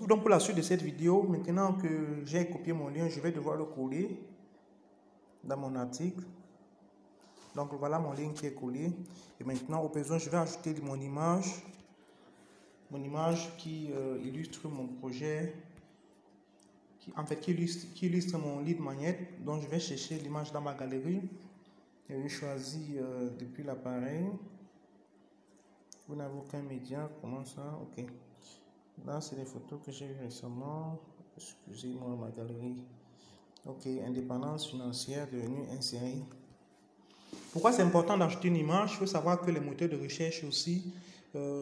donc pour la suite de cette vidéo. Maintenant que j'ai copié mon lien, je vais devoir le coller dans mon article. Donc voilà mon lien qui est collé. Et maintenant au besoin, je vais ajouter mon image qui illustre mon projet, qui illustre mon lead magnet. Donc je vais chercher l'image dans ma galerie. Et je choisis depuis l'appareil. Vous n'avez aucun média, comment ça? Ok. Là, c'est des photos que j'ai eues récemment. Excusez-moi, ma galerie. Ok, indépendance financière devenue insérée. Pourquoi c'est important d'ajouter une image? Il faut savoir que les moteurs de recherche aussi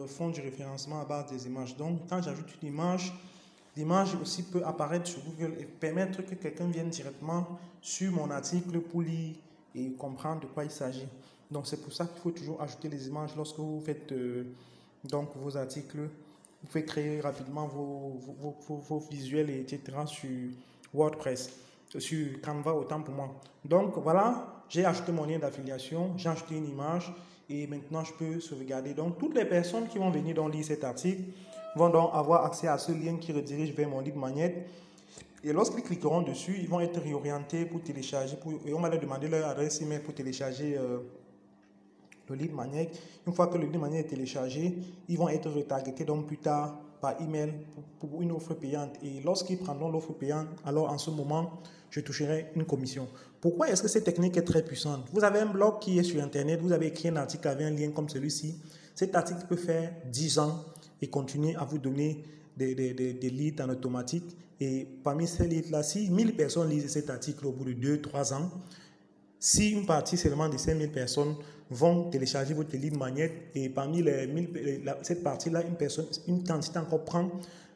font du référencement à base des images. Donc, quand j'ajoute une image, l'image aussi peut apparaître sur Google et permettre que quelqu'un vienne directement sur mon article pour lire et comprendre de quoi il s'agit. Donc, c'est pour ça qu'il faut toujours ajouter les images lorsque vous faites donc vos articles. Vous pouvez créer rapidement vos visuels, etc. sur WordPress, sur Canva autant pour moi. Donc voilà, j'ai ajouté mon lien d'affiliation, j'ai ajouté une image et maintenant je peux sauvegarder. Donc toutes les personnes qui vont venir donc lire cet article vont donc avoir accès à ce lien qui redirige vers mon lead magnet. Et lorsqu'ils cliqueront dessus, ils vont être réorientés pour télécharger, et on va leur demander leur adresse email pour télécharger le lead magnet. Une fois que le lead magnet est téléchargé, ils vont être retargetés donc plus tard par email pour une offre payante. Et lorsqu'ils prendront l'offre payante, alors en ce moment, je toucherai une commission. Pourquoi est-ce que cette technique est très puissante? Vous avez un blog qui est sur Internet, vous avez écrit un article avec un lien comme celui-ci. Cet article peut faire 10 ans et continuer à vous donner des leads en automatique. Et parmi ces leads-là, si 1000 personnes lisent cet article au bout de 2-3 ans, si une partie seulement de ces 1000 personnes vont télécharger votre lead magnet et parmi cette partie-là, une quantité encore prend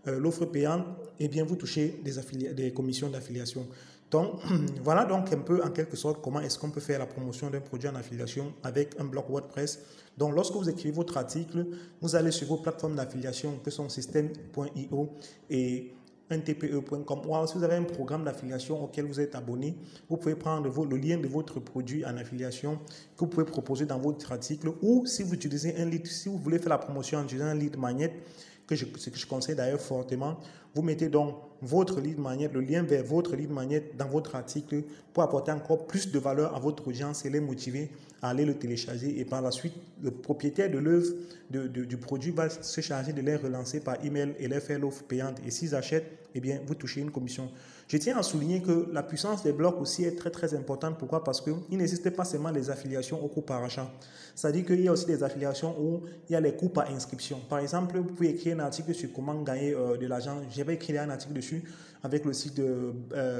l'offre payante, et bien vous touchez des commissions d'affiliation. Donc voilà donc un peu en quelque sorte comment est-ce qu'on peut faire la promotion d'un produit en affiliation avec un blog WordPress. Donc lorsque vous écrivez votre article, vous allez sur vos plateformes d'affiliation que sont système.io et ntpe.com, ou si vous avez un programme d'affiliation auquel vous êtes abonné, vous pouvez prendre le lien de votre produit en affiliation que vous pouvez proposer dans votre article, ou si vous utilisez un lead, si vous voulez faire la promotion en utilisant un lead magnet, ce que je conseille d'ailleurs fortement, vous mettez donc votre lead magnet, le lien vers votre lead magnet dans votre article pour apporter encore plus de valeur à votre audience et les motiver à aller le télécharger. Et par la suite, le propriétaire de l'œuvre du produit va se charger de les relancer par email et leur faire l'offre payante. Et s'ils achètent, eh bien, vous touchez une commission. Je tiens à souligner que la puissance des blogs aussi est très très importante. Pourquoi? Parce qu'il n'existe pas seulement les affiliations au coût par achat. C'est-à-dire qu'il y a aussi des affiliations où il y a les coûts par inscription. Par exemple, vous pouvez écrire un article sur comment gagner de l'argent. J'avais écrit un article dessus avec le site de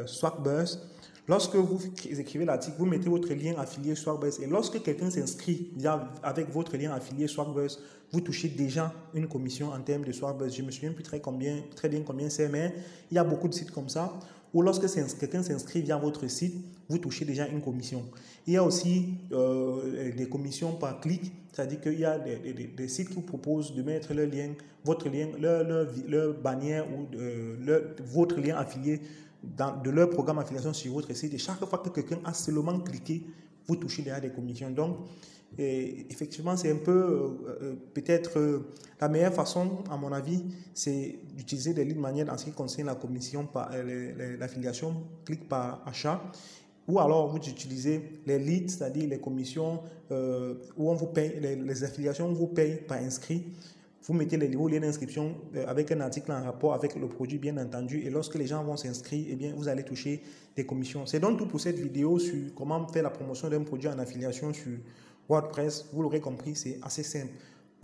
Swagbucks. Lorsque vous écrivez l'article, vous mettez votre lien affilié Swagbucks et lorsque quelqu'un s'inscrit avec votre lien affilié Swagbucks, vous touchez déjà une commission en termes de Swagbucks. Je ne me souviens plus très bien combien c'est, mais il y a beaucoup de sites comme ça où lorsque quelqu'un s'inscrit via votre site, vous touchez déjà une commission. Il y a aussi des commissions par clic, c'est-à-dire qu'il y a des sites qui vous proposent de mettre leur lien, votre lien, leur bannière ou votre lien affilié de leur programme d'affiliation sur votre site. Et chaque fois que quelqu'un a seulement cliqué, vous touchez déjà des commissions. Donc, effectivement, c'est un peu peut-être la meilleure façon, à mon avis, c'est d'utiliser des lead magnets en ce qui concerne la commission, l'affiliation, clic par achat. Ou alors vous utilisez les leads, c'est-à-dire les commissions où on vous paye, les affiliations où on vous paye par inscrit. Vous mettez vos liens d'inscription avec un article en rapport avec le produit, bien entendu. Et lorsque les gens vont s'inscrire, eh bien, vous allez toucher des commissions. C'est donc tout pour cette vidéo sur comment faire la promotion d'un produit en affiliation sur WordPress. Vous l'aurez compris, c'est assez simple.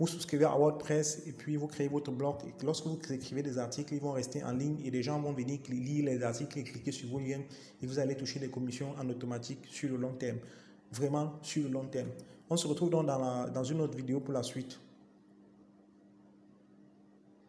Vous souscrivez à WordPress et puis vous créez votre blog. Et lorsque vous écrivez des articles, ils vont rester en ligne et les gens vont venir lire les articles et cliquer sur vos liens. Et vous allez toucher des commissions en automatique sur le long terme. Vraiment sur le long terme. On se retrouve donc dans une autre vidéo pour la suite.